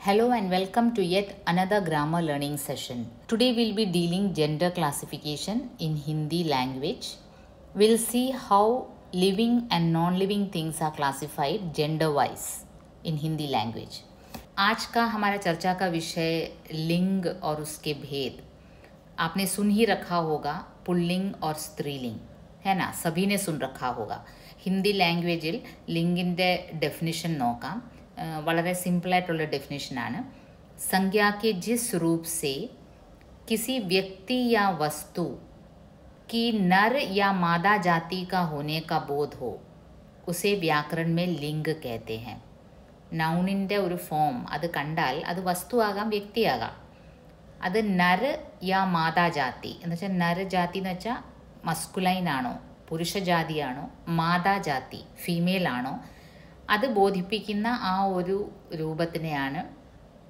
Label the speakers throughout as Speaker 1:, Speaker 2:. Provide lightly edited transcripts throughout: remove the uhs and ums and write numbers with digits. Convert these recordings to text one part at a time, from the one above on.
Speaker 1: Hello and welcome to yet another grammar learning session. Today we'll be dealing gender classification in Hindi language. We'll see how living and non-living things are classified gender-wise in Hindi language. आज का हमारा चर्चा का विषय लिंग और उसके भेद. आपने सुन ही रखा होगा पुल्लिंग और स्त्रीलिंग, है ना? सभी ने सुन रखा होगा. ഹിന്ദി ലാംഗ്വേജിൽ ലിംഗിൻ്റെ ഡെഫിനിഷൻ നോക്കാം. വളരെ സിമ്പിളായിട്ടുള്ള ഡെഫിനിഷനാണ്. संज्ञा के जिस रूप से किसी व्यक्ति या वस्तु की नर या मादा जाति का होने का बोध हो उसे വ്യാകरण में लिंग कहते हैं. നൗണിൻ്റെ ഒരു ഫോം അത് കണ്ടാൽ അത് വസ്തുവാകാം വ്യക്തിയാകാം. അത് നർ യാ മാതാജാതി എന്ന് വെച്ചാൽ നരജാതി എന്ന് വെച്ചാൽ മസ്കുലൈൻ ആണോ പുരുഷജാതിയാണോ മാതാജാതി ഫീമെയിൽ ആണോ അത് ബോധിപ്പിക്കുന്ന ആ ഒരു രൂപത്തിനെയാണ്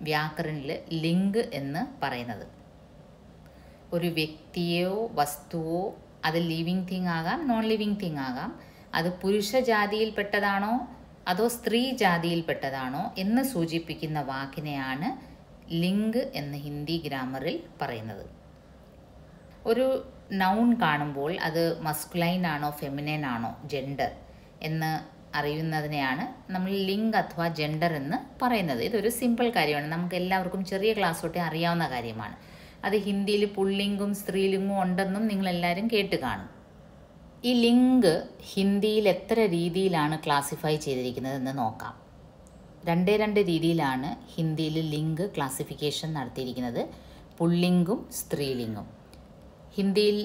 Speaker 1: വ്യാകരണത്തിൽ ലിംഗ് എന്ന് പറയുന്നത്. ഒരു വ്യക്തിയോ വസ്തുവോ അത് ലിവിങ് തിങ് ആകാം നോൺ ലിവിങ് തിങ് ആകാം. അത് പുരുഷജാതിയിൽപ്പെട്ടതാണോ അതോ സ്ത്രീ ജാതിയിൽപ്പെട്ടതാണോ എന്ന് സൂചിപ്പിക്കുന്ന വാക്കിനെയാണ് ലിംഗ് എന്ന് ഹിന്ദി ഗ്രാമറിൽ പറയുന്നത്. ഒരു നൗൺ കാണുമ്പോൾ അത് മസ്കുലൈൻ ആണോ ഫെമിനൈൻ ആണോ ജെൻഡർ എന്ന് അറിയുന്നതിനെയാണ് നമ്മൾ ലിംഗ് അഥവാ ജെൻഡർ എന്ന് പറയുന്നത്. ഇതൊരു സിമ്പിൾ കാര്യമാണ്, നമുക്ക് എല്ലാവർക്കും ചെറിയ ക്ലാസ് തൊട്ടേ അറിയാവുന്ന കാര്യമാണ്. അത് ഹിന്ദിയിൽ പുള്ളിംഗും സ്ത്രീലിംഗും ഉണ്ടെന്നും നിങ്ങളെല്ലാവരും കേട്ട് കാണും. ഈ ലിംഗ് ഹിന്ദിയിൽ എത്ര രീതിയിലാണ് ക്ലാസിഫൈ ചെയ്തിരിക്കുന്നതെന്ന് നോക്കാം. രണ്ട് രീതിയിലാണ് ഹിന്ദിയിൽ ലിംഗ് ക്ലാസിഫിക്കേഷൻ നടത്തിയിരിക്കുന്നത്, പുള്ളിംഗും സ്ത്രീലിംഗും. ഹിന്ദിയിൽ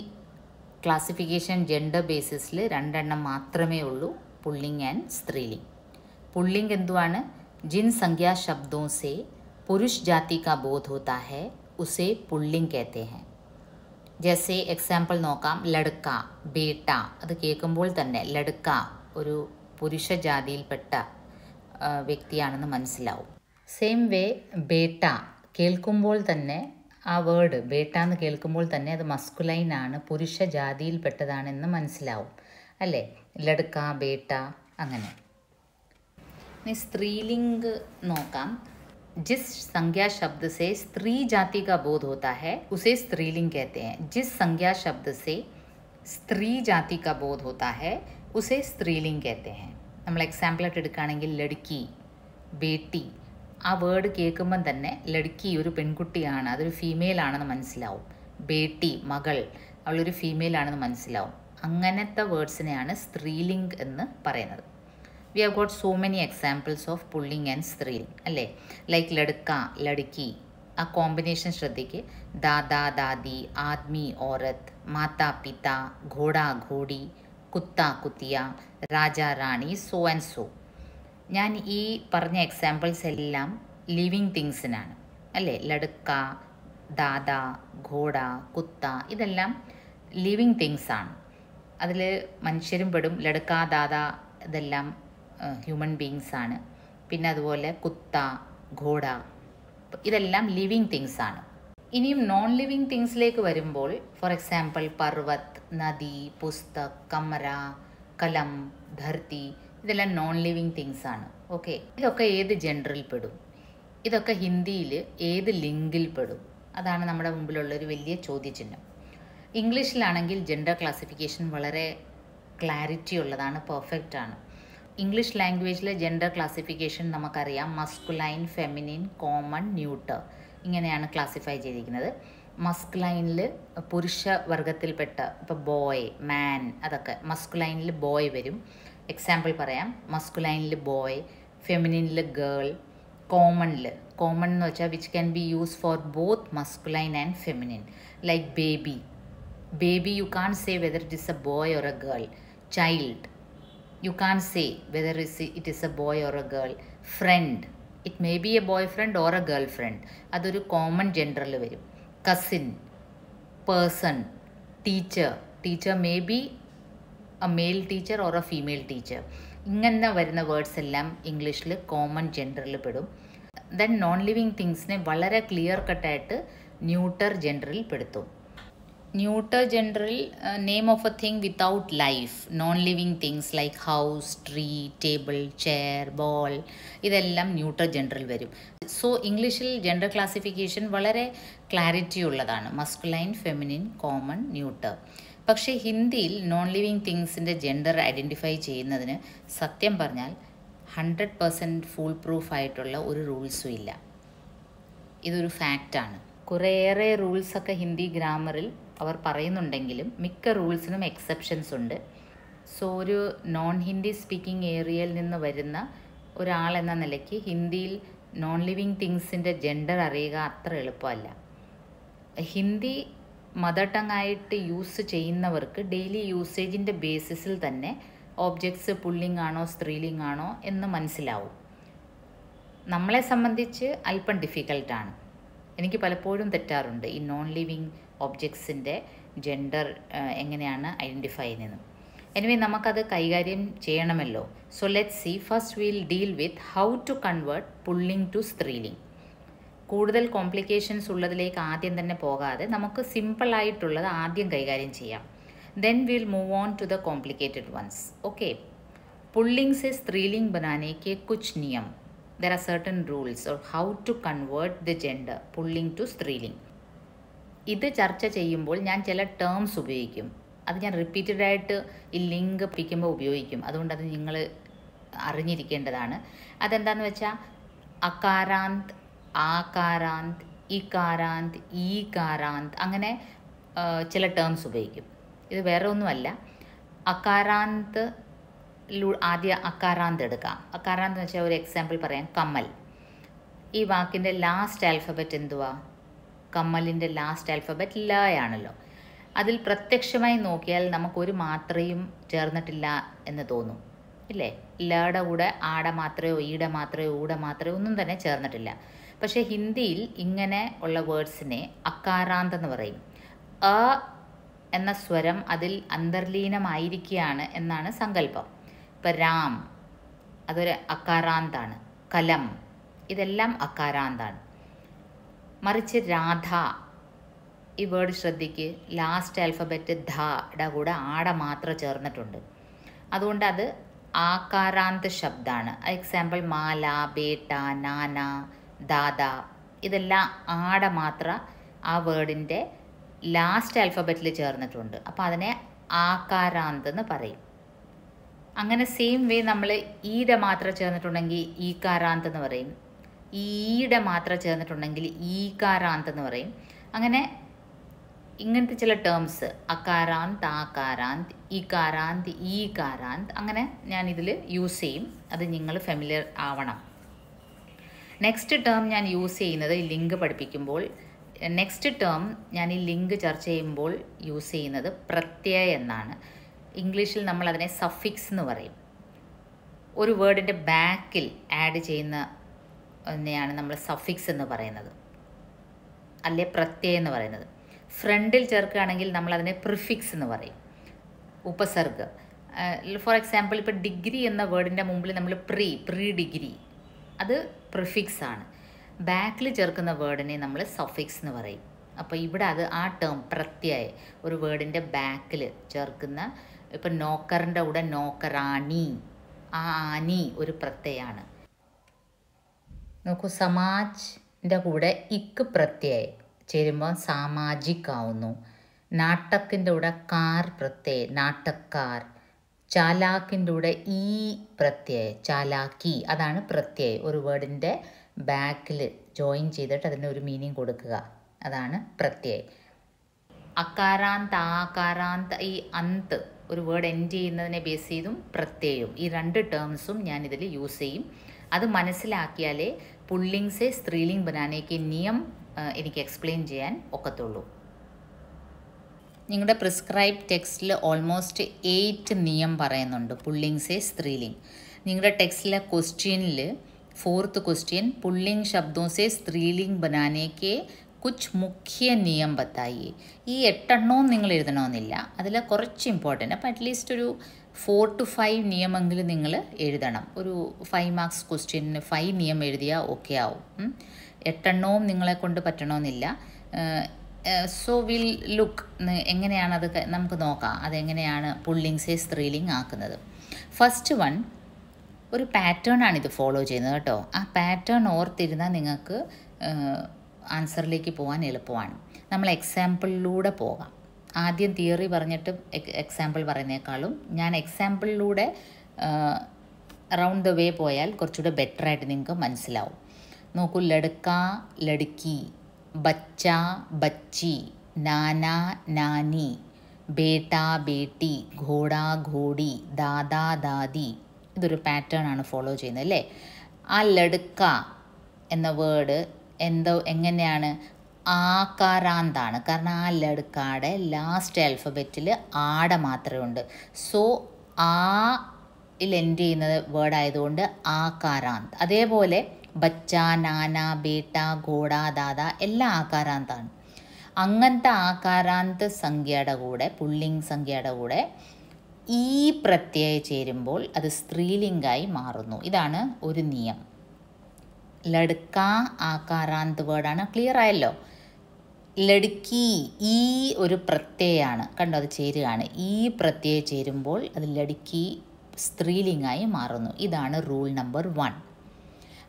Speaker 1: ക്ലാസിഫിക്കേഷൻ ജെൻഡർ ബേസിസിൽ രണ്ടെണ്ണം മാത്രമേ ഉള്ളൂ, पुल्लिंग एंड स्त्रीलिंग. पुल्लिंग എന്തുവാണ്? जिन संज्ञा शब्दों से पुरुष जाति का बोध होता है उसे पुल्लिंग कहते हैं. जैसे എക്സാമ്പിൾ നോക്കാം. ലഡ്ക, ബേട്ട, അത് കേൾക്കുമ്പോൾ തന്നെ ലഡ്ക ഒരു പുരുഷ ജാതിയിൽപ്പെട്ട വ്യക്തിയാണെന്ന് മനസ്സിലാവും. സെയിം വേ ബേട്ട കേൾക്കുമ്പോൾ തന്നെ ആ വേർഡ് ബേട്ട എന്ന് കേൾക്കുമ്പോൾ തന്നെ അത് മസ്കുലൈൻ ആണ്, പുരുഷ ജാതിയിൽപ്പെട്ടതാണെന്ന് മനസ്സിലാവും അല്ലേ? ലഡ്ക, ബേട്ട അങ്ങനെ. സ്ത്രീലിംഗ് നോക്കാം. जिस संज्ञा शब्द से स्त्री जाति का बोध होता है उसे स्त्रीलिंग कहते हैं. जिस संज्ञा शब्द से स्त्री जाति का बोध होता है उसे स्त्रीलिंग कहते हैं. നമ്മൾ എക്സാമ്പിളായിട്ട് എടുക്കുകയാണെങ്കിൽ ലഡ്ക്കി, ബേട്ടി, ആ വേർഡ് കേൾക്കുമ്പം തന്നെ ലഡ്ക്കി ഒരു പെൺകുട്ടിയാണ്, അതൊരു ഫീമെയിൽ ആണെന്ന് മനസ്സിലാവും. ബേട്ടി മകൾ, അവളൊരു ഫീമെയിൽ ആണെന്ന് മനസ്സിലാവും. അങ്ങനത്തെ വേർഡ്സിനെയാണ് സ്ത്രീലിംഗ് എന്ന് പറയുന്നത്. We have got so many examples of പുള്ളിംഗ് ആൻഡ് സ്ത്രീലിംഗ് അല്ലേ? ലൈക്ക് ലഡ്ക, ലഡ്ക്കി, ആ കോമ്പിനേഷൻ ശ്രദ്ധിക്ക്. ദാദാ, ദാദി, ആദ്മി, ഓരത്ത്, മാതാ, പിത, ഘോഡ, ഘോടി, കുത്ത, കുത്തിയ, രാജ, റാണി, സോ ആൻഡ് സോ. ഞാൻ ഈ പറഞ്ഞ എക്സാമ്പിൾസ് എല്ലാം ലിവിങ് തിങ്സിനാണ് അല്ലേ? ലഡ്ക, ദാദാ, ഘോഡ, കുത്ത ഇതെല്ലാം ലിവിങ് തിങ്സ് ആണ്. അതിൽ മനുഷ്യരും പെടും. ലഡ്ക, ദാദ ഇതെല്ലാം ഹ്യൂമൻ ബീങ്സ് ആണ്. പിന്നെ അതുപോലെ കുത്ത, ഘോഡ ഇതെല്ലാം ലിവിങ് തിങ്സ് ആണ്. ഇനിയും നോൺ ലിവിങ് തിങ്സിലേക്ക് വരുമ്പോൾ ഫോർ എക്സാമ്പിൾ പർവ്വത്, നദി, പുസ്തക്, കമര, കലം, ധർത്തി ഇതെല്ലാം നോൺ ലിവിങ് തിങ്സ് ആണ്. ഓക്കെ, ഇതൊക്കെ ഏത് ജെൻഡറിൽ പെടും? ഇതൊക്കെ ഹിന്ദിയിൽ ഏത് ലിംഗിൽ പെടും? അതാണ് നമ്മുടെ മുമ്പിലുള്ളൊരു വലിയ ചോദ്യചിഹ്നം. ഇംഗ്ലീഷിലാണെങ്കിൽ ജെൻഡർ ക്ലാസിഫിക്കേഷൻ വളരെ ക്ലാരിറ്റി ഉള്ളതാണ്, പെർഫെക്റ്റ് ആണ്. ഇംഗ്ലീഷ് ലാംഗ്വേജിലെ ജെൻഡർ ക്ലാസിഫിക്കേഷൻ നമുക്കറിയാം. മസ്കുലൈൻ, ഫെമിനിൻ, കോമൺ, ന്യൂട്ടർ ഇങ്ങനെയാണ് ക്ലാസിഫൈ ചെയ്തിരിക്കുന്നത്. മസ്കുലൈനിൽ പുരുഷ വർഗത്തിൽപ്പെട്ട ഇപ്പോൾ ബോയ്, മാൻ അതൊക്കെ മസ്കുലൈനിൽ ബോയ് വരും. എക്സാമ്പിൾ പറയാം. മസ്കുലൈനിൽ ബോയ്, ഫെമിനിനിൽ ഗേൾ, കോമണിൽ കോമൺ എന്ന് വെച്ചാൽ which can be use for both masculine and feminine. Like baby, baby you can't say whether it is a boy or a girl. Child you can't say whether it is a boy or a girl. Friend it may be a boyfriend or a girlfriend, അതൊരു common ജെൻഡറിൽ വരും. Cousin, person, teacher may be a male teacher or a female teacher. ഇങ്ങനെ വരുന്ന words എല്ലാം ഇംഗ്ലീഷിൽ common ജെൻഡറിൽ പെടും. Then non living തിങ്സിനെ വളരെ clear കട്ടായിട്ട് ന്യൂട്ടർ ജെൻഡറിൽ പെടുത്തും. ന്യൂട്ടർ ജെൻഡറിൽ name of a thing without life, non living things like house, tree, table, chair, ball ഇതെല്ലാം ന്യൂട്ടർ ജെൻഡറിൽ വരും. സോ ഇംഗ്ലീഷിൽ ജെൻഡർ ക്ലാസിഫിക്കേഷൻ വളരെ ക്ലാരിറ്റി ഉള്ളതാണ്, മസ്കുലൈൻ, ഫെമിനിൻ, കോമൺ, ന്യൂട്ടർ. പക്ഷേ ഹിന്ദിയിൽ നോൺ ലിവിങ് തിങ്സിൻ്റെ ജെൻഡർ ഐഡൻറ്റിഫൈ ചെയ്യുന്നതിന് സത്യം പറഞ്ഞാൽ 100% ഫുൾ പ്രൂഫ് ആയിട്ടുള്ള ഒരു റൂൾസും ഇല്ല. ഇതൊരു ഫാക്റ്റാണ്. കുറേയേറെ റൂൾസൊക്കെ ഹിന്ദി ഗ്രാമറിൽ അവർ പറയുന്നുണ്ടെങ്കിലും മിക്ക റൂൾസിനും എക്സെപ്ഷൻസ് ഉണ്ട്. സോ ഒരു നോൺ ഹിന്ദി സ്പീക്കിംഗ് ഏരിയയിൽ നിന്ന് വരുന്ന ഒരാളെന്ന നിലയ്ക്ക് ഹിന്ദിയിൽ നോൺ ലിവിങ് തിങ്സിൻ്റെ ജെൻഡർ അറിയുക അത്ര എളുപ്പമല്ല. ഹിന്ദി മദർ ടങ് ആയിട്ട് യൂസ് ചെയ്യുന്നവർക്ക് ഡെയിലി യൂസേജിൻ്റെ ബേസിസിൽ തന്നെ ഓബ്ജക്ട്സ് പുള്ളിങ് ആണോ സ്ത്രീലിംഗ് ആണോ എന്ന് മനസ്സിലാവും. നമ്മളെ സംബന്ധിച്ച് അല്പം ഡിഫിക്കൽട്ടാണ്. എനിക്ക് പലപ്പോഴും തെറ്റാറുണ്ട് ഈ നോൺ ലിവിങ് ഒബ്ജക്ട്സിൻ്റെ ജെൻഡർ എങ്ങനെയാണ് ഐഡൻറ്റിഫൈ ചെയ്യുന്നത്. എനിവേ നമുക്കത് കൈകാര്യം ചെയ്യണമല്ലോ. So let's see. First will deal with how to convert പുള്ളിങ് ടു സ്ത്രീലിംഗ്. കൂടുതൽ കോംപ്ലിക്കേഷൻസ് ഉള്ളതിലേക്ക് ആദ്യം തന്നെ പോകാതെ നമുക്ക് സിമ്പിളായിട്ടുള്ളത് ആദ്യം കൈകാര്യം ചെയ്യാം. Then will move on to the complicated ones. Okay. പുള്ളിങ് से स्त्रीलिंग बनाने के कुछ नियम. There are certain rules or how to convert the gender pulling to സ്ത്രീലിംഗ്. ഇത് ചർച്ച ചെയ്യുമ്പോൾ ഞാൻ ചില ടേംസ് ഉപയോഗിക്കും. അത് ഞാൻ റിപ്പീറ്റഡായിട്ട് ഈ ലിങ്ക് പിടിക്കുമ്പോൾ ഉപയോഗിക്കും. അതുകൊണ്ട് അത് നിങ്ങൾ അറിഞ്ഞിരിക്കേണ്ടതാണ്. അതെന്താണെന്ന് വെച്ചാൽ അകാരാന്ത്, ആകാരാന്ത്, ഇകാരാന്ത്, ഈകാരാന്ത്, അങ്ങനെ ചില ടേംസ് ഉപയോഗിക്കും. ഇത് വേറെ ഒന്നുമല്ല. അകാരാന്ത് ആദ്യം അകാരാന്ത് എടുക്കാം. അകാരാന്ത് എന്ന് വെച്ചാൽ ഒരു എക്സാമ്പിൾ പറയാം. കമ്മൽ. ഈ വാക്കിൻ്റെ ലാസ്റ്റ് ആൽഫബറ്റ് എന്തുവാ? കമ്മലിൻ്റെ ലാസ്റ്റ് ആൽഫബറ്റ് ല ആണല്ലോ. അതിൽ പ്രത്യക്ഷമായി നോക്കിയാൽ നമുക്കൊരു മാത്രയും ചേർന്നിട്ടില്ല എന്ന് തോന്നും, ഇല്ലേ? ലയുടെ കൂടെ ആട മാത്രയോ ഈട മാത്രയോ ഊട മാത്രയോ ഒന്നും തന്നെ ചേർന്നിട്ടില്ല. പക്ഷേ ഹിന്ദിയിൽ ഇങ്ങനെ ഉള്ള വേർഡ്സിനെ അകാരാന്ത് എന്ന് പറയും. അ എന്ന സ്വരം അതിൽ അന്തർലീനമായിരിക്കുകയാണ് എന്നാണ് സങ്കല്പം. ഇപ്പം രാം അതൊരു അകാരാന്താണ്. കലം ഇതെല്ലാം അകാരാന്താണ്. മറിച്ച് രാധ ഈ വേർഡ് ശ്രദ്ധിക്ക്, ലാസ്റ്റ് ആൽഫബറ്റ് ധയുടെ കൂടെ ആട മാത്രം ചേർന്നിട്ടുണ്ട്. അതുകൊണ്ട് അത് ആകാരാന്ത് ശബ്ദമാണ്. എക്സാമ്പിൾ മാല, ബേട്ട, നാന, ദാദ ഇതെല്ലാം ആട മാത്രം ആ വേർഡിൻ്റെ ലാസ്റ്റ് ആൽഫബറ്റിൽ ചേർന്നിട്ടുണ്ട്. അപ്പോൾ അതിനെ ആകാരാന്ത് എന്ന് പറയും. അങ്ങനെ സെയിം വേ നമ്മൾ ഈടെ മാത്രം ചേർന്നിട്ടുണ്ടെങ്കിൽ ഈകാരാന്ത് എന്ന് പറയും. ഈടെ മാത്രം ചേർന്നിട്ടുണ്ടെങ്കിൽ ഈകാരാന്ത് എന്ന് പറയും. അങ്ങനെ ഇങ്ങനത്തെ ചില ടേംസ് അകാരാന്ത്, ആകാരാന്ത്, ഇകാരാന്ത്, ഈകാരാന്ത് അങ്ങനെ ഞാനിതിൽ യൂസ് ചെയ്യും. അത് നിങ്ങൾ ഫെമിലിയർ ആവണം. നെക്സ്റ്റ് ടേം ഞാൻ യൂസ് ചെയ്യുന്നത് ഈ ലിങ്ക് പഠിപ്പിക്കുമ്പോൾ, നെക്സ്റ്റ് ടേം ഞാൻ ഈ ലിങ്ക് ചർച്ച ചെയ്യുമ്പോൾ യൂസ് ചെയ്യുന്നത് പ്രത്യയ എന്നാണ്. ഇംഗ്ലീഷിൽ നമ്മൾ അതിനെ സഫിക്സ് എന്ന് പറയും. ഒരു വേർഡിൻ്റെ ബാക്കിൽ ആഡ് ചെയ്യുന്നതിനെയാണ് നമ്മൾ സഫിക്സ് എന്ന് പറയുന്നത്, അല്ലെ പ്രത്യയം എന്ന് പറയുന്നത്. ഫ്രണ്ടിൽ ചേർക്കുകയാണെങ്കിൽ നമ്മളതിനെ പ്രിഫിക്സ് എന്ന് പറയും, ഉപസർഗ. ഫോർ എക്സാമ്പിൾ ഇപ്പോൾ ഡിഗ്രി എന്ന വേർഡിൻ്റെ മുമ്പിൽ നമ്മൾ പ്രീ ഡിഗ്രി, അത് പ്രിഫിക്സ് ആണ്. ബാക്കിൽ ചേർക്കുന്ന വേർഡിനെ നമ്മൾ സഫിക്സ് എന്ന് പറയും. അപ്പോൾ ഇവിടെ അത് ആ ടേം പ്രത്യയ ഒരു വേർഡിൻ്റെ ബാക്കിൽ ചേർക്കുന്ന, ഇപ്പം നോക്കറിൻ്റെ കൂടെ നോക്കറാണി, ആ ആനി ഒരു പ്രത്യയാണ്. നോക്കൂ, സമാജിൻ്റെ കൂടെ ഇക്ക് പ്രത്യയ ചേരുമ്പോൾ സാമാജിക് ആവുന്നു. നാട്ടക്കിൻ്റെ കൂടെ കാർ പ്രത്യയ നാട്ടക്കാർ. ചാലാക്കിൻ്റെ കൂടെ ഈ പ്രത്യയ ചാലാക്കി, അതാണ് പ്രത്യയ. ഒരു വേർഡിൻ്റെ ബാക്കിൽ ജോയിൻ ചെയ്തിട്ട് അതിന് ഒരു മീനിങ് കൊടുക്കുക, അതാണ് പ്രത്യയ. അകാരാന്ത്, ആകാരാന്ത്, ഈ അന്ത് ഒരു വേർഡ് എൻഡ് ചെയ്യുന്നതിനെ ബേസ് ചെയ്തും പ്രത്യയവും, ഈ രണ്ട് ടേംസും ഞാനിതിൽ യൂസ് ചെയ്യും. അത് മനസ്സിലാക്കിയാലേ പുള്ളിങ് से സ്ത്രീലിംഗ് ബനാനേക്ക് നിയം എനിക്ക് എക്സ്പ്ലെയിൻ ചെയ്യാൻ ഒക്കത്തുള്ളൂ. നിങ്ങളുടെ പ്രിസ്ക്രൈബ് ടെക്സ്റ്റിൽ ഓൾമോസ്റ്റ് 8 നിയം പറയുന്നുണ്ട് പുള്ളിങ് से സ്ത്രീലിംഗ്. നിങ്ങളുടെ ടെക്സ്റ്റിലെ ക്വസ്റ്റ്യനിൽ 4th ക്വസ്റ്റ്യൻ പുള്ളിങ് ശബ്ദോं से സ്ത്രീലിംഗ് ബനാനേക്ക് കുച്ച് മുഖ്യ നിയം ബത്തായി. ഈ 8 എണ്ണവും നിങ്ങൾ എഴുതണമെന്നില്ല, അതിൽ കുറച്ച് ഇമ്പോർട്ടൻ്റ്. അപ്പോൾ അറ്റ്ലീസ്റ്റ് ഒരു 4 to 5 നിയമെങ്കിലും നിങ്ങൾ എഴുതണം. ഒരു 5 മാർക്സ് ക്വസ്റ്റ്യന് 5 നിയം എഴുതിയാൽ ഓക്കെ ആവും. 8 എണ്ണവും നിങ്ങളെ കൊണ്ട് പറ്റണമെന്നില്ല. സോ വിൽ ലുക്ക് എങ്ങനെയാണത് നമുക്ക് നോക്കാം, അതെങ്ങനെയാണ് പുള്ളിങ് से സ്ത്രീലിംഗ് ആക്കുന്നത്. ഫസ്റ്റ് വൺ, ഒരു പാറ്റേൺ ആണ് ഇത് ഫോളോ ചെയ്യുന്നത് കേട്ടോ. ആ പാറ്റേൺ ഓർത്തിരുന്നാൽ നിങ്ങൾക്ക് ആൻസറിലേക്ക് പോകാൻ എളുപ്പമാണ്. നമ്മൾ എക്സാമ്പിളിലൂടെ പോകാം. ആദ്യം തിയറി പറഞ്ഞിട്ട് എക്സാമ്പിൾ പറയുന്നേക്കാളും ഞാൻ എക്സാമ്പിളിലൂടെ അറൗണ്ട് ദ വേ പോയാൽ കുറച്ചുകൂടെ ബെറ്ററായിട്ട് നിങ്ങൾക്ക് മനസ്സിലാവും. നോക്കൂ, ലടുക്ക ലടുക്കി, ബച്ച ബച്ചി, നാന നാനി, ബേട്ട ബേട്ടി, ഘോഡ ഘോടി, ദാദാ ദാദി. ഇതൊരു പാറ്റേൺ ആണ് ഫോളോ ചെയ്യുന്നത് അല്ലേ. ആ ലടുക്ക എന്ന വേർഡ് എങ്ങനെയാണ്? ആകാരാന്താണ്. കാരണം ആ ലടുക്കാടെ ലാസ്റ്റ് ആൽഫബറ്റിൽ ആടെ മാത്രമേ ഉണ്ട്. സോ യിൽ എൻഡ് ചെയ്യുന്നത് വേർഡ് ആയതുകൊണ്ട് ആകാരാന്ത്. അതേപോലെ ബച്ച, നാന, ബേട്ട, ഘോഡ, ദാദ എല്ലാം ആകാരാന്താണ്. അങ്ങനത്തെ ആകാരാന്ത് സംഖ്യയുടെ കൂടെ, പുല്ലിംഗ് സംഖ്യയുടെ കൂടെ ഈ പ്രത്യയം ചേരുമ്പോൾ അത് സ്ത്രീലിംഗായി മാറുന്നു. ഇതാണ് ഒരു നിയമം. ലടുക്ക ആകാരാന്ത് വേർഡാണ്. ക്ലിയർ ആയല്ലോ. ലടുക്കി ഈ ഒരു പ്രത്യയമാണ്, കണ്ടോ, അത് ചേരുകയാണ്. ഈ പ്രത്യയം ചേരുമ്പോൾ അത് ലടുക്കി സ്ത്രീലിംഗായി മാറുന്നു. ഇതാണ് റൂൾ നമ്പർ 1.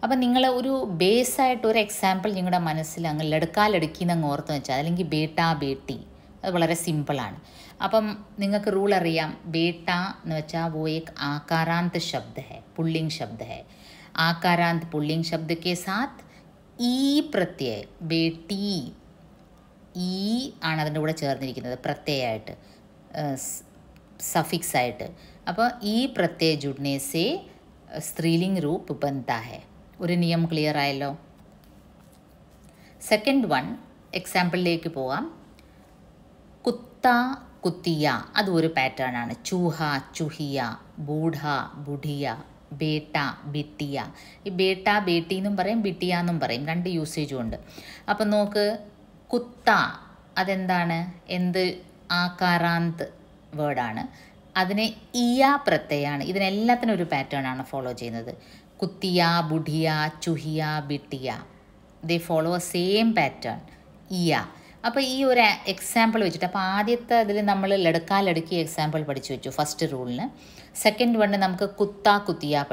Speaker 1: അപ്പം നിങ്ങൾ ഒരു ബേസായിട്ട് ഒരു എക്സാമ്പിൾ നിങ്ങളുടെ മനസ്സിൽ അങ്ങ് ലടുക്ക ലടുക്കി എന്നങ്ങ് ഓർത്ത് വെച്ചാൽ, അല്ലെങ്കിൽ ബേട്ട ബേട്ടി, അത് വളരെ സിമ്പിളാണ്. അപ്പം നിങ്ങൾക്ക് റൂൾ അറിയാം. ബേട്ട എന്ന് വെച്ചാൽ वो एक आकारांत शब्द है, पुल्लिंग शब्द है. आकारांत पुल्लिंग शब्द के साथ ई प्रत्यय बेटी, ഈ ആണ് അതിൻ്റെ കൂടെ ചേർന്നിരിക്കുന്നത് പ്രത്യയമായിട്ട്, സഫിക്സ് ആയിട്ട്. അപ്പോൾ ഈ പ്രത്യയ ജുഡ്നെ സേ സ്ത്രീലിംഗ് രൂപ് ബനता है. ഒരു നിയമം ക്ലിയർ ആയല്ലോ. സെക്കൻഡ് വൺ എക്സാമ്പിളിലേക്ക് പോകാം. കുത്ത കുത്തിയ, അതും ഒരു പാറ്റേൺ ആണ്. ചൂഹ ചുഹിയ, ബൂഢ ബുഢിയ, ബേട്ട ബിട്ടിയ. ഈ ബേട്ട ബേട്ടി എന്നും പറയും, ബിട്ടിയ എന്നും പറയും. രണ്ട് യൂസേജും ഉണ്ട്. അപ്പം നോക്ക്, കുത്ത അതെന്താണ്? എന്ത്? ആകാരാന്ത് വേർഡാണ്. അതിന് ഇയ പ്രത്യയമാണ്. ഇതിനെല്ലാത്തിനും ഒരു പാറ്റേൺ ആണ് ഫോളോ ചെയ്യുന്നത്. കുത്തിയ, ബുഢിയ, ചുഹിയ, ബിട്ടിയ, ദേ ഫോളോ സെയിം പാറ്റേൺ, ഇയ. അപ്പോൾ ഈ ഒരു എക്സാമ്പിൾ വെച്ചിട്ട്, അപ്പോൾ ആദ്യത്തെ അതിൽ നമ്മൾ ലടുക്ക ലടുക്കി എക്സാമ്പിൾ പഠിച്ചു വെച്ചു ഫസ്റ്റ് റൂളിന്. സെക്കൻഡ് വണ്ണ് നമുക്ക് കുത്ത കുത്തിയ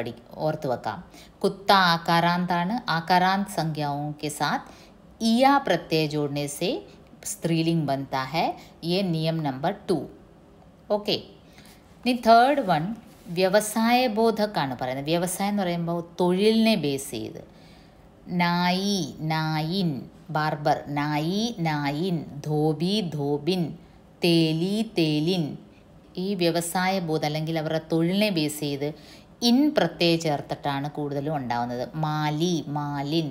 Speaker 1: ഓർത്ത് വെക്കാം. കുത്ത ആകാരാന്താണ്. ആകാരാന്ത് സംഖ്യാओं के साथ इया प्रत्यय जोड़ने से स्त्रीलिंग बनता है. ये नियम नंबर 2. ഓക്കെ. ഇനി തേർഡ് വൺ വ്യവസായബോധക്കാണ് പറയുന്നത്. വ്യവസായം എന്ന് പറയുമ്പോൾ തൊഴിലിനെ ബേസ് ചെയ്ത്. നായി നായിൻ, ബാർബർ നായി നായിൻ, ധോബി ധോബിൻ, തേലി തേലിൻ. ഈ വ്യവസായ ബോധം അല്ലെങ്കിൽ അവരുടെ തൊഴിലിനെ ബേസ് ചെയ്ത് ഇൻ പ്രത്യയം ചേർത്തിട്ടാണ് കൂടുതലും ഉണ്ടാവുന്നത്. മാലി മാലിൻ,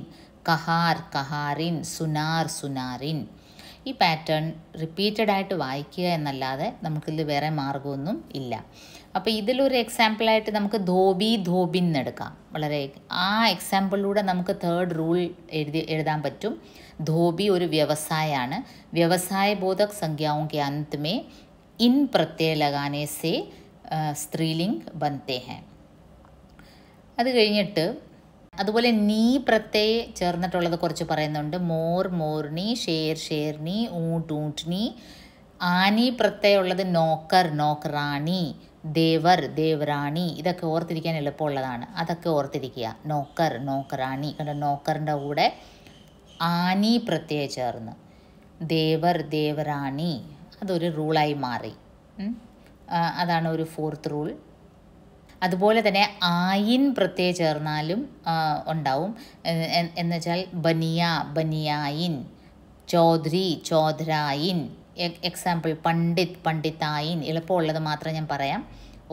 Speaker 1: കഹാർ കഹാറിൻ, സുനാർ സുനാറിൻ. ഈ പാറ്റേൺ റിപ്പീറ്റഡായിട്ട് വായിക്കുക എന്നല്ലാതെ നമുക്കിതിൽ വേറെ മാർഗമൊന്നും ഇല്ല. അപ്പോൾ ഇതിലൊരു എക്സാമ്പിളായിട്ട് നമുക്ക് ധോബി ധോബിൻ എന്നെടുക്കാം. വളരെ ആ എക്സാമ്പിളിലൂടെ നമുക്ക് തേർഡ് റൂൾ എഴുതാൻ പറ്റും. ധോബി ഒരു വ്യവസായമാണ്. വ്യവസായ ബോധക് സംഖ്യാओं के अंत में इन प्रत्यय लगाने से സ്ത്രീലിംഗ് बनते हैं. അത് കഴിഞ്ഞിട്ട് അതുപോലെ നീ പ്രത്യയ ചേർന്നിട്ടുള്ളത് കുറച്ച് പറയുന്നുണ്ട്. മോർ മോർനി, ഷേർ ഷേർനി, ഊട്ട് ഊട്ട്നി. ആനി പ്രത്യയം ഉള്ളത് നോക്കർ നോക്കറാണി, ദേവർ ദേവറാണി. ഇതൊക്കെ ഓർത്തിരിക്കാൻ എളുപ്പമുള്ളതാണ്. അതൊക്കെ ഓർത്തിരിക്കുക. നോക്കർ നോക്കറാണി. കണ്ട, നോക്കറിൻ്റെ കൂടെ ആനി പ്രത്യയം ചേർന്ന് ദേവർ ദേവറാണി. അതൊരു റൂളായി മാറി. അതാണ് ഒരു ഫോർത്ത് റൂൾ. അതുപോലെ തന്നെ ആയിൻ പ്രത്യയം ചേർന്നാലും ഉണ്ടാവും. എന്നുവെച്ചാൽ ബനിയ ബനിയായിൻ, ചൗധരി ചൗധരായിൻ. എക്സാമ്പിൾ പണ്ഡിത് പണ്ഡിതായിൻ. എളുപ്പമുള്ളത് മാത്രം ഞാൻ പറയാം,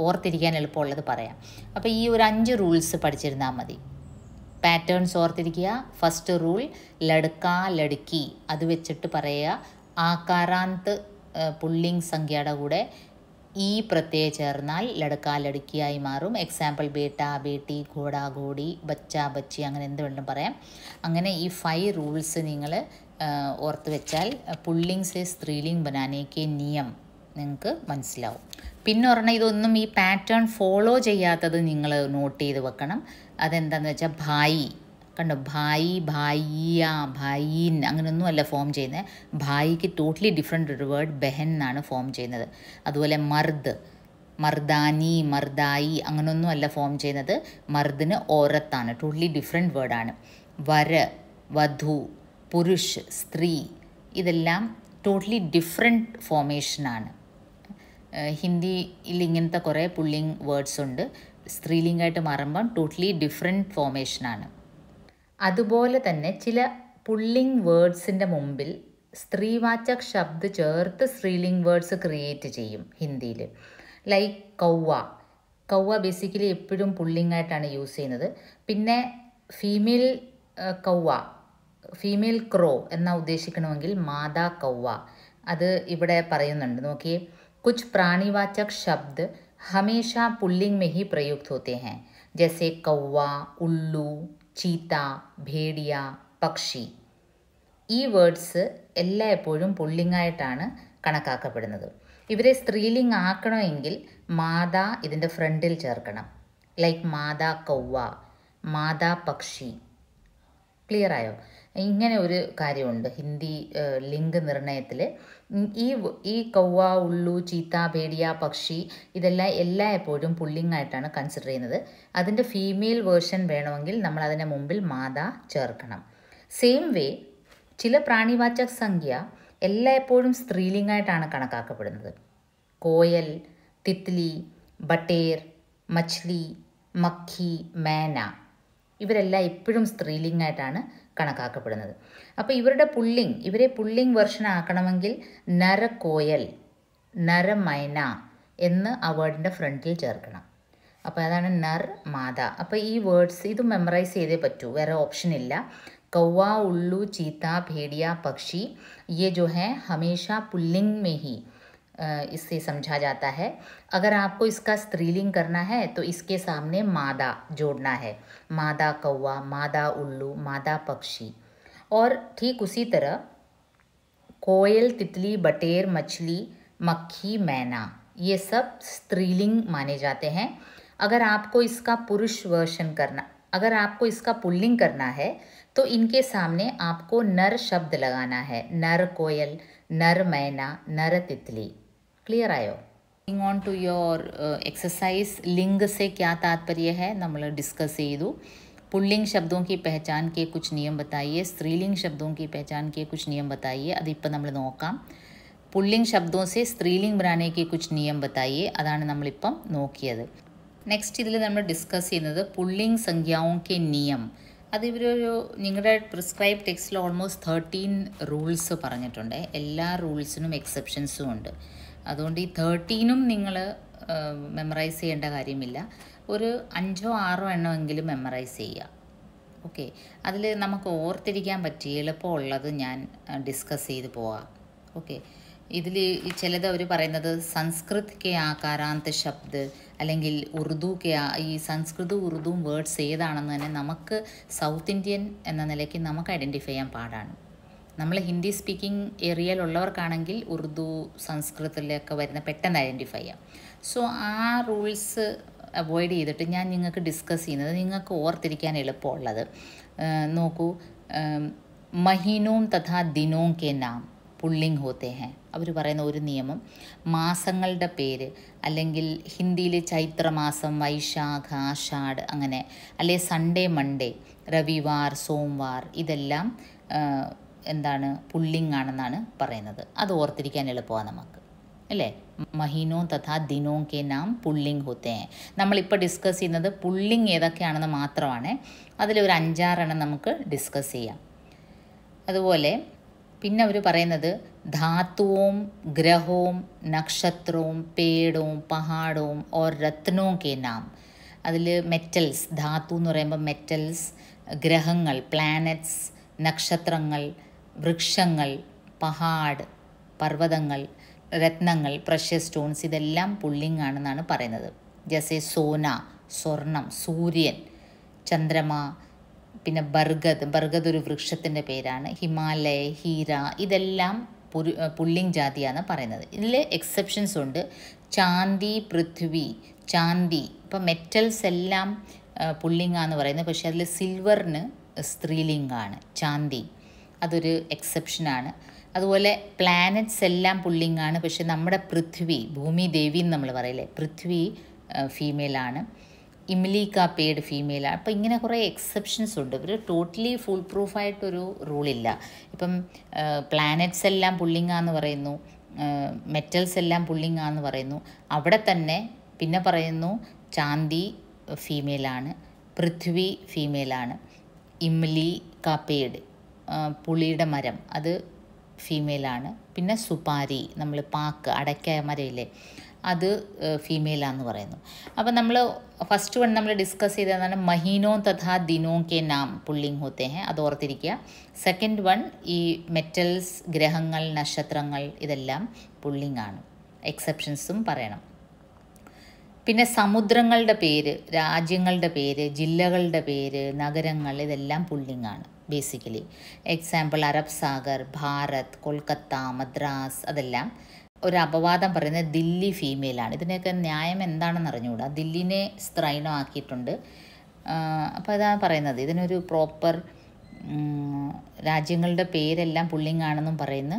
Speaker 1: ഓർത്തിരിക്കാൻ എളുപ്പമുള്ളത് പറയാം. അപ്പോൾ ഈ ഒരു 5 റൂൾസ് പഠിച്ചിരുന്നാൽ മതി. പാറ്റേൺസ് ഓർത്തിരിക്കുക. ഫസ്റ്റ് റൂൾ ലടുക്ക ലടുക്കി, അത് വെച്ചിട്ട് പറയുക. ആകാരാന്ത് പുല്ലിംഗ് സംഖ്യയുടെ കൂടെ ഈ പ്രത്യയം ചേർന്നാൽ ലടുക്ക ലടുക്കിയായി മാറും. എക്സാമ്പിൾ ബേട്ട ബേട്ടി, ഘോഡ ഘോടി, ബച്ച ബച്ചി, അങ്ങനെ എന്ത് വേണമെങ്കിലും പറയാം. അങ്ങനെ ഈ 5 റൂൾസ് നിങ്ങൾ ഓർത്ത് വെച്ചാൽ പുല്ലിംഗ് സേ സ്ത്രീലിംഗ് ബനാനേക്ക് നിയം നിങ്ങൾക്ക് മനസ്സിലാവും. പിന്നെ പറഞ്ഞാൽ ഇതൊന്നും ഈ പാറ്റേൺ ഫോളോ ചെയ്യാത്തത് നിങ്ങൾ നോട്ട് ചെയ്ത് വെക്കണം. അതെന്താണെന്ന് വെച്ചാൽ ഭായി, കണ്ടോ, ഭായി ഭായിയ ഭായിൻ അങ്ങനെയൊന്നും അല്ല ഫോം ചെയ്യുന്നത്. ഭായിക്ക് ടോട്ടലി ഡിഫറെൻ്റ് ഒരു വേർഡ് ബെഹൻ എന്നാണ് ഫോം ചെയ്യുന്നത്. അതുപോലെ മർദ്, മർദാനി, മർദായി അങ്ങനൊന്നും അല്ല ഫോം ചെയ്യുന്നത്. മർദിന് ഓരത്താണ്, ടോട്ടലി ഡിഫറെൻറ്റ് വേർഡാണ്. വര, വധു, പുരുഷ്, സ്ത്രീ ഇതെല്ലാം ടോട്ടലി ഡിഫറെൻറ്റ് ഫോമേഷനാണ്. ഹിന്ദിയിൽ ഇങ്ങനത്തെ കുറേ പുള്ളിങ് വേർഡ്സ് ഉണ്ട്. സ്ത്രീലിംഗമായിട്ട് മാറുമ്പം ടോട്ടലി ഡിഫറെൻറ്റ് ഫോമേഷനാണ്. അതുപോലെ തന്നെ ചില പുള്ളിങ് വേർഡ്സിൻ്റെ മുമ്പിൽ സ്ത്രീവാചക് ശബ്ദ് ചേർത്ത് സ്ത്രീലിംഗ് വേർഡ്സ് ക്രിയേറ്റ് ചെയ്യും ഹിന്ദിയിൽ. ലൈക്ക് കൗവ. കൗവ ബേസിക്കലി എപ്പോഴും പുള്ളിങ് ആയിട്ടാണ് യൂസ് ചെയ്യുന്നത്. പിന്നെ ഫീമെയിൽ കൗവ, ഫീമെയിൽ ക്രോ എന്നാ ഉദ്ദേശിക്കണമെങ്കിൽ മാതാ കൗവ. അത് ഇവിടെ പറയുന്നുണ്ട്, നോക്കിയേ. कुछ प्राणीवाचक शब्द हमेशा पुल्लिंग में ही प्रयुक्त होते हैं, जैसे कौवा, उल्लू, चीता, भेड़िया, പക്ഷി. ഈ വേർഡ്സ് എല്ലായ്പ്പോഴും പുള്ളിങ്ങായിട്ടാണ് കണക്കാക്കപ്പെടുന്നത്. ഇവരെ സ്ത്രീലിംഗ് ആക്കണമെങ്കിൽ മാതാ ഇതിൻ്റെ ഫ്രണ്ടിൽ ചേർക്കണം. ലൈക്ക് മാതാ കൗവ, മാതാ പക്ഷി. ക്ലിയർ ആയോ? ഇങ്ങനെ ഒരു കാര്യമുണ്ട് ഹിന്ദി ലിംഗ നിർണയത്തിൽ. ഈ കൗവ, ഉള്ളു, ചീത്ത, ഭേടിയ, പക്ഷി ഇതെല്ലാം എല്ലായ്പ്പോഴും പുള്ളിങ് ആയിട്ടാണ് കൺസിഡർ ചെയ്യുന്നത്. അതിൻ്റെ ഫീമെയിൽ വേർഷൻ വേണമെങ്കിൽ നമ്മൾ അതിന് മുമ്പിൽ മാതാ ചേർക്കണം. സെയിം വേ ചില പ്രാണിവാചക സംഖ്യ എല്ലായ്പ്പോഴും സ്ത്രീലിംഗമായിട്ടാണ് കണക്കാക്കപ്പെടുന്നത്. കോയൽ, തിത്ലി, ബട്ടേർ, മച്ഛലി, മഖി, മേന ഇവരെല്ലാം എപ്പോഴും സ്ത്രീലിംഗമായിട്ടാണ് കണക്കാക്കപ്പെടുന്നത്. അപ്പോൾ ഇവരെ പുള്ളിങ് വെർഷൻ ആക്കണമെങ്കിൽ നര കോയൽ, നര മൈന എന്ന് ആ വേർഡിൻ്റെ ഫ്രണ്ടിൽ ചേർക്കണം. അപ്പോൾ അതാണ് നർ, മാത. അപ്പോൾ ഈ വേർഡ്സ് ഇത് മെമ്മറൈസ് ചെയ്തേ പറ്റൂ, വേറെ ഓപ്ഷൻ ഇല്ല. कौवा, उल्लू, चीता, भेड़िया, पक्षी ये जो है हमेशा पुल्लिंग में ही इससे समझा जाता है. अगर आपको इसका स्त्रीलिंग करना है तो इसके सामने मादा जोड़ना है. मादा कौवा, मादा उल्लू, मादा पक्षी. और ठीक उसी तरह कोयल, तितली, बटेर, मछली, मक्खी, मैना ये सब स्त्रीलिंग माने जाते हैं. अगर आपको इसका पुल्लिंग करना है तो इनके सामने आपको नर शब्द लगाना है. नर कोयल, नर मैना, नर तितली. क्लियर आयो? Moving on to your exercise. लिंग से क्या तात्पर्य है നമ്മൾ ഡിസ്കസ് ചെയ്തു. പുല്ലിംഗ് शब्दों की पहचान के कुछ नियम बताइए. स्त्रीलिंग शब्दों की पहचान के कुछ नियम बताइए. അതിപ്പോൾ നമ്മൾ നോക്കാം. പുല്ലിംഗ് शब्दों से स्त्रीलिंग बनाने के कुछ नियम बताइए. അതാണ് നമ്മളിപ്പം നോക്കിയത്. നെക്സ്റ്റ് ഇതിൽ നമ്മൾ ഡിസ്കസ് ചെയ്യുന്നത് പുല്ലിംഗ് സംഖ്യാओं के नियम. അത് ഇവരൊരു നിങ്ങളുടെ പ്രിസ്ക്രൈബ് ടെക്സ്റ്റിൽ ഓൾമോസ്റ്റ് 13 റൂൾസ് പറഞ്ഞിട്ടുണ്ട്. എല്ലാ റൂൾസിനും എക്സെപ്ഷൻസും ഉണ്ട്. അതുകൊണ്ട് ഈ 13ഉം നിങ്ങൾ മെമ്മറൈസ് ചെയ്യേണ്ട കാര്യമില്ല. ഒരു 5ഓ 6ഓ എണ്ണമെങ്കിലും മെമ്മറൈസ് ചെയ്യുക. ഓക്കെ, അതിൽ നമുക്ക് ഓർത്തിരിക്കാൻ പറ്റിയ എളുപ്പമുള്ളത് ഞാൻ ഡിസ്കസ് ചെയ്ത് പോകാം. ഓക്കെ, ഇതിൽ ചിലത് അവർ പറയുന്നത് സംസ്കൃത് കെ ആകാരാന്ത ശബ്ദ് അല്ലെങ്കിൽ ഉറുദു കെ ഈ സംസ്കൃതവും ഉറുദുവും വേർഡ്സ് ഏതാണെന്ന് തന്നെ നമുക്ക് സൗത്ത് ഇന്ത്യൻ എന്ന നിലയ്ക്ക് നമുക്ക് ഐഡൻറ്റിഫൈ ചെയ്യാൻ പാടാണ്. നമ്മൾ ഹിന്ദി സ്പീക്കിംഗ് ഏരിയയിലുള്ളവർക്കാണെങ്കിൽ ഉറുദു, സംസ്കൃതത്തിലൊക്കെ വരുന്ന പെട്ടെന്ന് ഐഡൻറ്റിഫൈ ചെയ്യാം. സോ ആ റൂൾസ് അവോയ്ഡ് ചെയ്തിട്ട് ഞാൻ നിങ്ങൾക്ക് ഡിസ്കസ് ചെയ്യുന്നത് നിങ്ങൾക്ക് ഓർത്തിരിക്കാൻ എളുപ്പമുള്ളത് നോക്കൂ. മഹീനോം തഥാ ദിനോം കെ നാം പുള്ളിംഗ് ഹോത്തെ ഹെ. അവർ പറയുന്ന ഒരു നിയമം, മാസങ്ങളുടെ പേര് അല്ലെങ്കിൽ ഹിന്ദിയിൽ ചൈത്രമാസം, വൈശാഖ, ആഷാഢ് അങ്ങനെ, അല്ലെ സൺഡേ, മൺഡേ, രവിവാർ, സോംവാർ ഇതെല്ലാം എന്താണ് പുള്ളിംഗ് ആണെന്നാണ് പറയുന്നത്. അത് ഓർത്തിരിക്കാൻ എളുപ്പമാണ് നമുക്ക്, അല്ലേ? മഹീനോ തഥാ ദിനോ കെ നാം പുള്ളിംഗ് ഹോത്തെ ഹെ. നമ്മളിപ്പോൾ ഡിസ്കസ് ചെയ്യുന്നത് പുള്ളിംഗ് ഏതൊക്കെയാണെന്ന് മാത്രമാണ്. അതിലൊരു 5-6 എണ്ണം നമുക്ക് ഡിസ്കസ് ചെയ്യാം. അതുപോലെ പിന്നെ അവർ പറയുന്നത് ധാത്തുവും ഗ്രഹവും നക്ഷത്രവും പേടവും പഹാടവും ഓർ രത്നവും കെ നാം. അതിൽ മെറ്റൽസ്, ധാതു എന്ന് പറയുമ്പോൾ മെറ്റൽസ്, ഗ്രഹങ്ങൾ പ്ലാനറ്റ്സ്, നക്ഷത്രങ്ങൾ, വൃക്ഷങ്ങൾ, പഹാഡ് പർവ്വതങ്ങൾ, രത്നങ്ങൾ പ്രഷ്യസ് സ്റ്റോൺസ് ഇതെല്ലാം പുള്ളിംഗ് ആണെന്നാണ് പറയുന്നത്. ജസേ സോന സ്വർണം, സൂര്യൻ, ചന്ദ്രമ, പിന്നെ ബർഗദ് ഒരു വൃക്ഷത്തിൻ്റെ പേരാണ്, ഹിമാലയ, ഹീര ഇതെല്ലാം പുള്ളിംഗ് ജാതിയാണ് പറയുന്നത്. ഇതിൽ എക്സെപ്ഷൻസ് ഉണ്ട്. ചാന്തി, പൃഥ്വി, ചാന്തി ഇപ്പം മെറ്റൽസ് എല്ലാം പുള്ളിംഗാന്ന് പറയുന്നത്. പക്ഷേ അതിൽ സിൽവറിന് സ്ത്രീലിംഗാണ് ചാന്തി, അതൊരു എക്സെപ്ഷനാണ്. അതുപോലെ പ്ലാനറ്റ്സ് എല്ലാം പുള്ളിങ്ങാണ്. പക്ഷെ നമ്മുടെ പൃഥ്വി, ഭൂമി ദേവി എന്ന് നമ്മൾ പറയില്ലേ, പൃഥ്വി ഫീമെയിലാണ്. ഇംലി കാ പേഡ് ഫീമെയിലാണ്. അപ്പോൾ ഇങ്ങനെ കുറേ എക്സെപ്ഷൻസ് ഉണ്ട്. ഒരു ടോട്ടലി ഫുൾ പ്രൂഫായിട്ടൊരു റൂളില്ല. ഇപ്പം പ്ലാനറ്റ്സ് എല്ലാം പുള്ളിങ്ങാന്ന് പറയുന്നു, മെറ്റൽസ് എല്ലാം പുള്ളിങ്ങാന്ന് പറയുന്നു. അവിടെ തന്നെ പിന്നെ പറയുന്നു ചാന്തി ഫീമെയിലാണ്, പൃഥ്വി ഫീമെയിലാണ്, ഇംലി കാ പേഡ് പുളിയുടെ മരം അത് ഫീമെയിലാണ്. പിന്നെ സുപാരി, നമ്മൾ പാക്ക് അടയ്ക്ക മരമില്ലേ, അത് ഫീമെയിലാന്ന് പറയുന്നു. അപ്പം നമ്മൾ ഫസ്റ്റ് വൺ നമ്മൾ ഡിസ്കസ് ചെയ്തതാണ് മഹീനോ തഥാ ദിനോ കെ നാം പുള്ളിങ് ഹോത്തെ ഹെ, അത് ഓർത്തിരിക്കുക. സെക്കൻഡ് വൺ ഈ മെറ്റൽസ്, ഗ്രഹങ്ങൾ, നക്ഷത്രങ്ങൾ ഇതെല്ലാം പുള്ളിങ് ആണ്. എക്സെപ്ഷൻസും പറയണം. പിന്നെ സമുദ്രങ്ങളുടെ പേര്, രാജ്യങ്ങളുടെ പേര്, ജില്ലകളുടെ പേര്, നഗരങ്ങൾ ഇതെല്ലാം പുള്ളിങ് ആണ് basically. Example Arab Sagar, Bharat, Kolkata, Madras, അതെല്ലാം. ഒരു അപവാദം പറയുന്നത് ദില്ലി ഫീമെയിലാണ്. ഇതിൻ്റെയൊക്കെ ന്യായം എന്താണെന്ന് അറിഞ്ഞുകൂടാ. ദില്ലിനെ സ്ത്രൈണമാക്കിയിട്ടുണ്ട്. അപ്പോൾ അതാണ് പറയുന്നത്, ഇതിനൊരു പ്രോപ്പർ രാജ്യങ്ങളുടെ പേരെല്ലാം പുള്ളിങ് ആണെന്നും പറയുന്നു.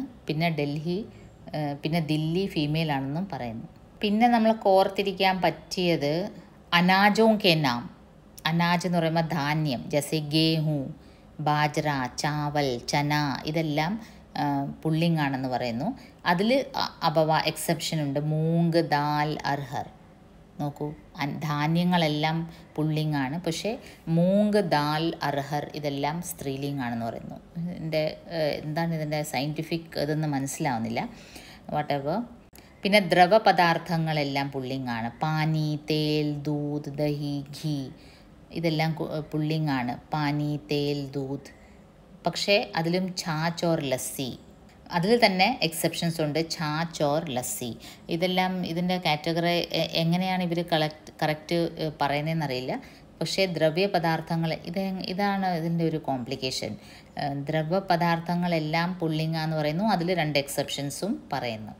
Speaker 1: പിന്നെ ദില്ലി ഫീമെയിലാണെന്നും പറയുന്നു. പിന്നെ നമ്മൾ ഓർത്തിരിക്കാൻ പറ്റിയത് അനാജോ കെ നാം. അനാജ് എന്ന് പറയുമ്പോൾ ധാന്യം, ജैसे ഗേഹു, ബാജ്ര, ചാവൽ, ചന ഇതെല്ലാം പുള്ളിങ് ആണെന്ന് പറയുന്നു. അതിൽ എക്സെപ്ഷൻ ഉണ്ട്, മൂങ്ക്, ദാൽ, അർഹർ. നോക്കൂ, ധാന്യങ്ങളെല്ലാം പുള്ളിങ് ആണ്, പക്ഷേ മൂങ്ക്, ദാൽ, അർഹർ ഇതെല്ലാം സ്ത്രീലിംഗ് ആണെന്ന് പറയുന്നു. എന്താണ് ഇതിൻ്റെ സയൻറ്റിഫിക് ഇതൊന്നും മനസ്സിലാവുന്നില്ല. What ever. പിന്നെ ദ്രവപദാർത്ഥങ്ങളെല്ലാം പുള്ളിങ് ആണ്. പാനി, തേൽ, ദൂത്, ദഹി, ഘീ ഇതെല്ലാം പുള്ളിങ് ആണ്. പാനി, തേൽ, ദൂത്. പക്ഷേ അതിലും ഛാച്ച് ഓർ ലസ്സി, അതിൽ തന്നെ എക്സെപ്ഷൻസ് ഉണ്ട്. ഛാച്ച് ഓർ ലസ്സി ഇതെല്ലാം ഇതിൻ്റെ കാറ്റഗറി എങ്ങനെയാണ് ഇവർ കറക്റ്റ് പറയുന്നതെന്നറിയില്ല. പക്ഷേ ദ്രവ്യപദാർത്ഥങ്ങൾ ഇതാണ് ഇതിൻ്റെ ഒരു കോംപ്ലിക്കേഷൻ. ദ്രവപദാർത്ഥങ്ങളെല്ലാം പുള്ളിങ്ങാന്ന് പറയുന്നു, അതിൽ 2 എക്സെപ്ഷൻസും പറയുന്നു.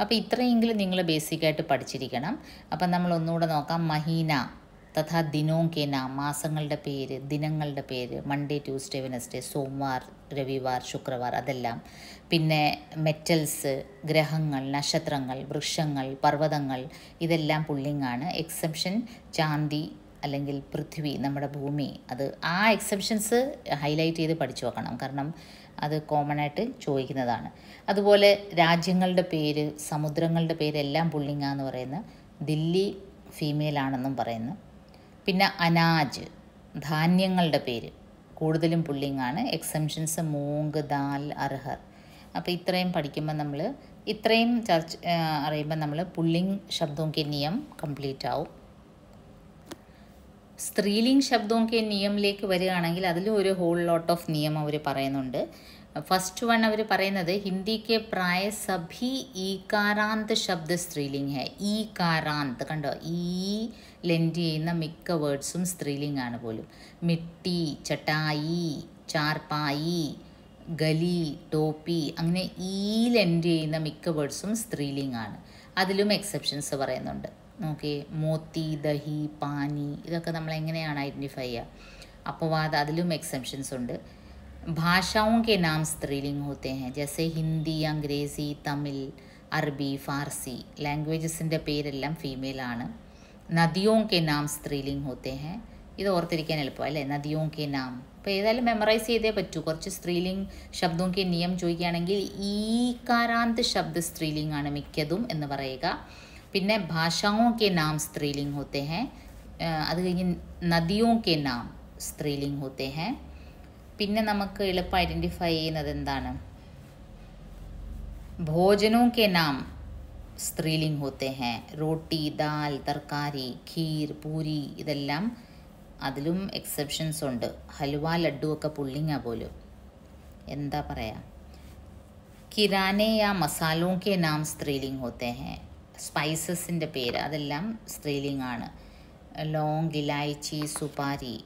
Speaker 1: അപ്പോൾ ഇത്രയെങ്കിലും നിങ്ങൾ ബേസിക്കായിട്ട് പഠിച്ചിരിക്കണം. അപ്പം നമ്മൾ ഒന്നുകൂടെ നോക്കാം. മഹീന തഥാ ദിനോ കെ നാം, മാസങ്ങളുടെ പേര്, ദിനങ്ങളുടെ പേര്, മൺഡേ, ട്യൂസ്ഡേ, വെനസ്ഡേ, സോമവാർ, രവിവാർ, ശുക്രവാർ അതെല്ലാം. പിന്നെ മെറ്റൽസ്, ഗ്രഹങ്ങൾ, നക്ഷത്രങ്ങൾ, വൃക്ഷങ്ങൾ, പർവ്വതങ്ങൾ ഇതെല്ലാം പുള്ളിങ് ആണ്. എക്സെപ്ഷൻ ചാന്തി അല്ലെങ്കിൽ പൃഥ്വി, നമ്മുടെ ഭൂമി. അത് ആ എക്സെപ്ഷൻസ് ഹൈലൈറ്റ് ചെയ്ത് പഠിച്ചു വെക്കണം, കാരണം അത് കോമൺ ആയിട്ട് ചോദിക്കുന്നതാണ്. അതുപോലെ രാജ്യങ്ങളുടെ പേര്, സമുദ്രങ്ങളുടെ പേരെല്ലാം പുള്ളിങ്ങാന്ന് പറയുന്നു. ദില്ലി ഫീമെയിലാണെന്നും പറയുന്നു. പിന്നെ അനാജ്, ധാന്യങ്ങളുടെ പേര് കൂടുതലും പുള്ളിങ് ആണ്. എക്സെപ്ഷൻസ് മൂങ്ക്, ദാൽ, അർഹർ. അപ്പോൾ ഇത്രയും പഠിക്കുമ്പോൾ നമ്മൾ ഇത്രയും അറിയുമ്പോൾ നമ്മൾ പുള്ളിങ് ശബ്ദോं के नियम കംപ്ലീറ്റ് ആവും. സ്ത്രീലിംഗ് ശബ്ദോं के നിയമത്തിലേക്ക് വരികയാണെങ്കിൽ അതിലും ഒരു ഹോൾ ലോട്ട് ഓഫ് നിയമം അവർ പറയുന്നുണ്ട്. ഫസ്റ്റ് വൺ അവർ പറയുന്നത് ഹിന്ദിക്ക് പ്രായ സഭി ഈകാരാന്ത് ശബ്ദ സ്ത്രീലിംഗ് ഹെ. ഈകാരാന്ത് കണ്ടോ, ഈ ലെൻഡ് ചെയ്യുന്ന മിക്ക വേർഡ്സും സ്ത്രീലിംഗ് ആണ് പോലും. മിട്ടി, ചട്ടായി, ചാർപ്പായി, ഗലി, ടോപ്പി അങ്ങനെ ഈ ലെൻഡ് ചെയ്യുന്ന മിക്ക വേർഡ്സും സ്ത്രീലിംഗ് ആണ്. അതിലും എക്സെപ്ഷൻസ് പറയുന്നുണ്ട്. നോക്കി, മോത്തി, ദഹി, പാനി ഇതൊക്കെ നമ്മൾ എങ്ങനെയാണ് ഐഡൻറ്റിഫൈ ചെയ്യുക? अपवाद അതിലും എക്സെപ്ഷൻസ് ഉണ്ട്. भाषाओं के नाम स्त्रीलिंग होते हैं, जैसे हिंदी, अंग्रेज़ी, तमिल, अरबी, फारसी लैंग्वेजेसिൻ്റെ പേരെല്ലാം ഫീമെയിൽ ആണ്. നദിയോं के नाम स्त्रीलिंग होते हैं. ഇത് ഓർത്തിരിക്കാൻ എളുപ്പം അല്ലേ, നദിയോं के नाम. അപ്പോൾ ഏതായാലും മെമ്മറൈസ് ചെയ്തേ പറ്റൂ. കുറച്ച് സ്ത്രീലിംഗ് ശബ്ദോं के നിയം ചോദിക്കുകയാണെങ്കിൽ ഈ കാരാന്ത് ശബ്ദ സ്ത്രീലിംഗ് ആണ് മിക്കതും എന്ന് പറയുക. പിന്നെ ഭാഷാओं के नाम स्त्रीलिंग होते हैं, അത് കഴിഞ്ഞ് നദിയോं के नाम स्त्रीलिंग होते हैं. പിന്നെ നമുക്ക് എളുപ്പം ഐഡൻറ്റിഫൈ ചെയ്യുന്നത് എന്താണ്? ഭോജനോं के नाम स्त्रीलिंग होते हैं, रोटी, दाल, तरकारी, खीर, पूरी ഇതെല്ലാം അതിലും എക്സെപ്ഷൻസ് ഉണ്ട്. ഹൽവ, ലഡ്ഡു ഒക്കെ പുള്ളിങ്ങാ പോലും. എന്താ പറയുക? കിരാനെ യാ മസാലോं के नाम स्त्रीलिंग होते हैं, സ്പൈസസിൻ്റെ പേര് അതെല്ലാം സ്ത്രീലിംഗ് ആണ്. ലോങ്, ഇലായച്ചി, സുപാരി.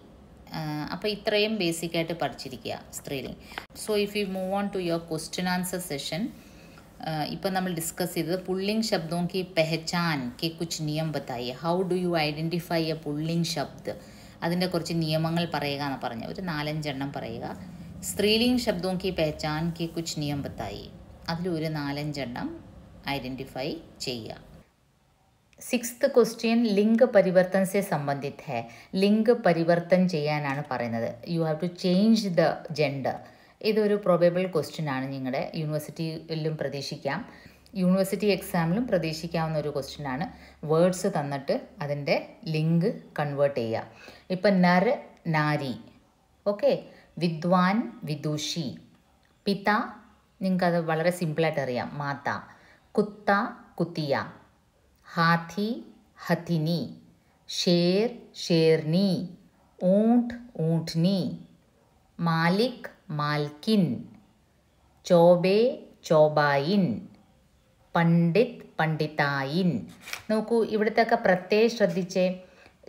Speaker 1: അപ്പോൾ ഇത്രയും ബേസിക്കായിട്ട് പഠിച്ചിരിക്കുക സ്ത്രീലിംഗ്. So if you move on to your question answer session, ഇപ്പം നമ്മൾ ഡിസ്കസ് ചെയ്തത് പുള്ളിംഗ് ശബ്ദോं की पहचान के कुछ नियम बताइए. How do you identify a പുള്ളിംഗ് ശബ്ദ്? അതിൻ്റെ കുറച്ച് നിയമങ്ങൾ പറയുക എന്ന് പറഞ്ഞു. ഒരു 4-5 എണ്ണം പറയുക. സ്ത്രീലിംഗ് ശബ്ദों की पहचान के कुछ नियम बताइए. അതിലൊരു 4-5 ഐഡൻറ്റിഫൈ ചെയ്യുക. 6th ക്വസ്റ്റ്യൻ ലിംഗ പരിവർത്തൻ സെ സംബന്ധിത് ഹെ. ലിംഗ പരിവർത്തൻ ചെയ്യാനാണ് പറയുന്നത്. You have to change the gender. ഇതൊരു പ്രൊബബിൾ ക്വസ്റ്റ്യൻ ആണ്. നിങ്ങളുടെ യൂണിവേഴ്സിറ്റിയിലും പ്രതീക്ഷിക്കാം, യൂണിവേഴ്സിറ്റി എക്സാമിലും പ്രതീക്ഷിക്കാവുന്ന ഒരു ക്വസ്റ്റ്യൻ ആണ്. വേർഡ്സ് തന്നിട്ട് അതിൻ്റെ ലിംഗ് കൺവേർട്ട് ചെയ്യുക. ഇപ്പം നർ നാരി, ഓക്കെ, വിദ്വാൻ വിദുഷി, പിത നിങ്ങൾക്കത് വളരെ സിമ്പിളായിട്ട് അറിയാം, മാത, കുത്ത കുത്തിയ, हाथी हथिनी, शेर शेरनी, ऊंट ऊंटनी, मालिक मालकिन, चौबे चौबाइन, പണ്ഡിത് പണ്ഡിതായിൻ. നോക്കൂ, ഇവിടുത്തെയൊക്കെ പ്രത്യയം ശ്രദ്ധിച്ചേ.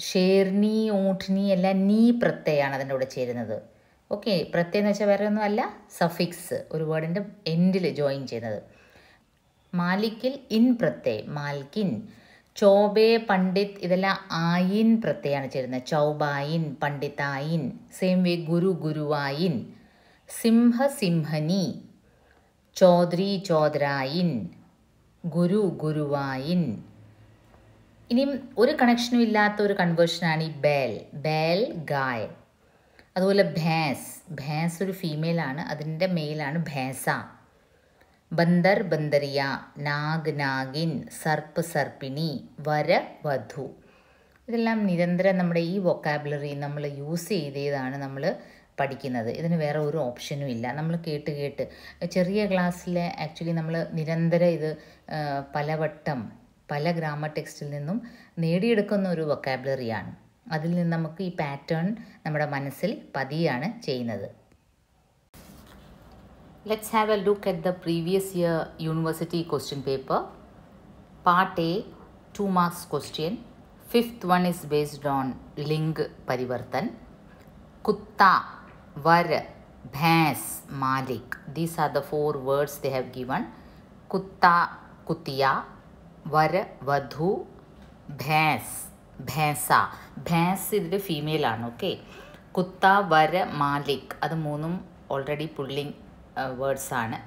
Speaker 1: ഷേർനി ഊണ്ട്നി എല്ലാം നീ പ്രത്യയമാണ് അതിൻ്റെ കൂടെ ചേരുന്നത്. ഓക്കെ, പ്രത്യയം എന്ന് വെച്ചാൽ വേറെ ഒന്നും അല്ല, സഫിക്സ്, ഒരു വേർഡിൻ്റെ എൻഡിൽ ജോയിൻ ചെയ്യുന്നത്. മാലിക്കിൽ ഇൻ പ്രത്യയം, മാൽക്കിൻ. ചോബേ പണ്ഡിത് ഇതെല്ലാം ആയിൻ പ്രത്യയമാണ് ചേരുന്നത്. ചൗബായിൻ, പണ്ഡിതായിൻ. സെയിം വേ ഗുരു ഗുരുവായിൻ, സിംഹ സിംഹനി, ചോദ്രി ചോദ്രായിൻ, ഗുരു ഗുരുവായിൻ. ഇനിയും ഒരു കണക്ഷനും ഇല്ലാത്ത ഒരു കൺവേർഷനാണ് ഈ ബേൽ. ബേൽ ഗായ്. അതുപോലെ ഭേസ്. ഭേസ് ഒരു ഫീമെയിലാണ്, അതിൻ്റെ മെയിലാണ് ഭേസ. ബന്ദർ ബന്ദരിയ, നാഗ് നാഗിൻ, സർപ്പ് സർപ്പിണി, വര വധു. ഇതെല്ലാം നിരന്തരം നമ്മുടെ ഈ വൊക്കാബുലറി നമ്മൾ യൂസ് ചെയ്തതാണ് നമ്മൾ പഠിക്കുന്നത്. ഇതിന് വേറെ ഒരു ഓപ്ഷനും ഇല്ല. നമ്മൾ കേട്ട് കേട്ട് ചെറിയ ക്ലാസ്സിൽ ആക്ച്വലി നമ്മൾ നിരന്തരം ഇത് പലവട്ടം പല ഗ്രാമർ ടെക്സ്റ്റിൽ നിന്നും നേടിയെടുക്കുന്ന ഒരു വൊക്കാബുലറിയാണ്. അതിൽ നിന്ന് നമുക്ക് ഈ പാറ്റേൺ നമ്മുടെ മനസ്സിൽ പതിയാണ് ചെയ്യുന്നത്. Let's have a look at the previous year university question paper. Part A, 2 marks question. 5th one is based on ling parivartan. Kutta, var, bhais, malik. These are the 4 words they have given. Kutta, kutiya, var, vadhu, bhais, bhaisa. Bhais ഇതിൽ female ആണ്. Okay, കുത്ത, വര, മാലിക് അത് മൂന്നും already pulling വേർഡ്സാണ്.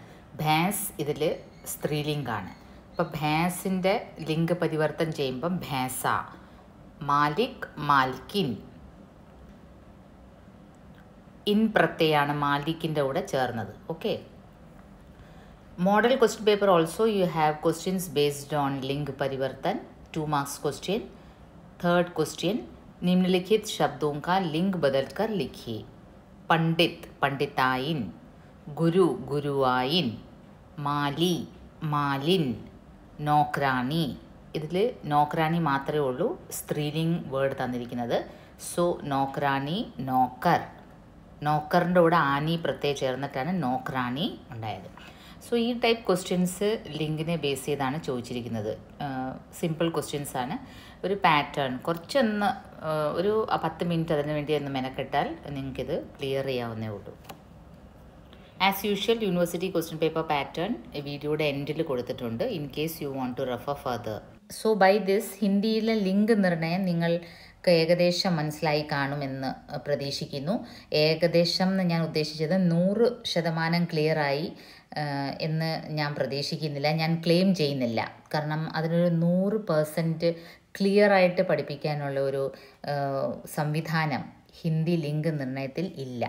Speaker 1: ഭേസ് ഇതിൽ സ്ത്രീലിംഗാണ്. അപ്പോൾ ഭേസിൻ്റെ ലിംഗ പരിവർത്തനം ചെയ്യുമ്പം ഭേസ, മാലിക് മാൽക്കിൻ. ഇൻ പ്രത്യയാണ് മാലിക്കിൻ്റെ കൂടെ ചേർന്നത്. Okay, model question paper also you have questions based on ലിംഗ് പരിവർത്തൻ. 2 marks क्वेश्चन. 3rd क्वेश्चन, निम्नलिखित शब्दों का लिंग बदलकर लिखिए. पंडित पंडिताइन, ഗുരു ഗുരുവായിൻ, മാലി മാലിൻ, നോക്രാനി. ഇതിൽ നോക്രാനി മാത്രമേ ഉള്ളൂ സ്ത്രീലിംഗ് വേർഡ് തന്നിരിക്കുന്നത്. സോ നോക്രാനി, നോക്കർ. നോക്കറിൻ്റെ കൂടെ ആനി പ്രത്യേകം ചേർന്നിട്ടാണ് നോക്രാനി ഉണ്ടായത്. സോ ഈ ടൈപ്പ് ക്വസ്റ്റ്യൻസ് ലിങ്കിനെ ബേസ് ചെയ്താണ് ചോദിച്ചിരിക്കുന്നത്. സിമ്പിൾ ക്വസ്റ്റ്യൻസ് ആണ്. ഒരു പാറ്റേൺ കുറച്ചൊന്ന് ഒരു 10 മിനിറ്റ് അതിന് വേണ്ടി ഒന്ന് മെനക്കെട്ടാൽ നിങ്ങൾക്കിത് ക്ലിയർ ചെയ്യാവുന്നേ ഉള്ളൂ. As usual university question paper pattern വീഡിയോയുടെ എൻഡിൽ കൊടുത്തിട്ടുണ്ട്, in case you want to refer further. So by this ഹിന്ദിയിലെ ലിംഗ നിർണ്ണയം നിങ്ങൾക്ക് ഏകദേശം മനസ്സിലായി കാണുമെന്ന് പ്രതീക്ഷിക്കുന്നു. ഏകദേശം എന്ന് ഞാൻ ഉദ്ദേശിച്ചത് 100% ക്ലിയറായി എന്ന് ഞാൻ പ്രതീക്ഷിക്കുന്നില്ല, ഞാൻ ക്ലെയിം ചെയ്യുന്നില്ല. കാരണം അതിനൊരു 100% ക്ലിയറായിട്ട് പഠിപ്പിക്കാനുള്ള ഒരു സംവിധാനം ഹിന്ദി ലിംഗ നിർണ്ണയത്തിൽ ഇല്ല.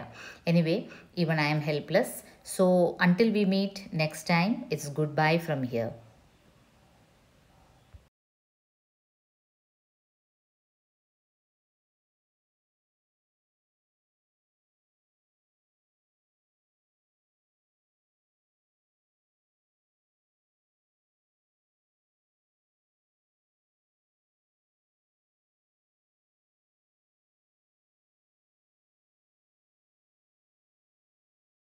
Speaker 1: Anyway, even I am helpless. So until we meet next time, it's goodbye from here.